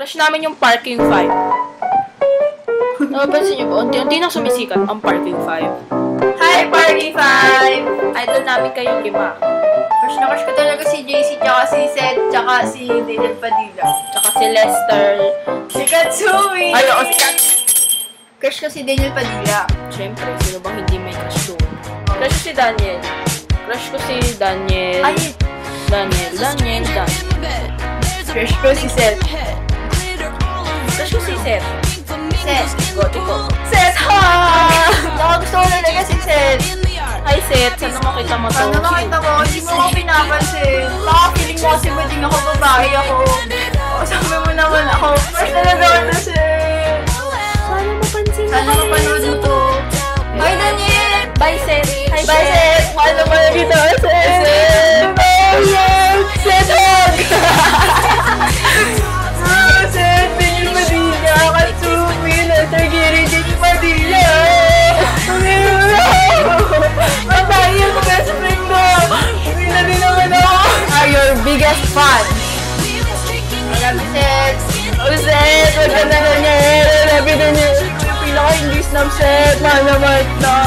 Crush namin yung Parking 5. Napansin niyo ba? Unti-unti na sumisikat ang Parking 5. Hi, Parking 5! Idol namin kayong 5. Crush na crush ko talaga si JC, tsaka si Seth, tsaka si Daniel Padilla. Tsaka si Lester. Si Katsumi! Ay, oo, si Kat. Crush ko si Daniel Padilla. Siyempre, sino bang hindi may crush doon? Crush ko si Daniel. Crush ko si Daniel. Ay! Daniel. Crush ko si Seth. Crush ko si Seth. Seth. Gote ko. Seth, ha! Nakagusto ko talaga si Seth. Hi, Seth. Sana makita mo to. Sana makita mo, hindi mo ako pinapansin. Baka feeling mo kasi ba din ako babae ako. O, sabi mo naman ako. Crush talaga ako na Seth. Sana mapansin Sana mapanood mo to. Bye, Daniel! Bye, Seth. Hi, Bye, Seth! Mahal naman na kita, Seth! Seth! Seth, hug! Seth, Daniel Padilla, Katsumi, Lester Giri, Daniel Padilla! Matayo ko best friend mo! Hindi na din naman ako! Are your biggest fan? Love you, Seth! Oh, Seth! Huwag ka na ganyan! Love you, Daniel! Yung pinaka-English na Seth! Mahal naman na!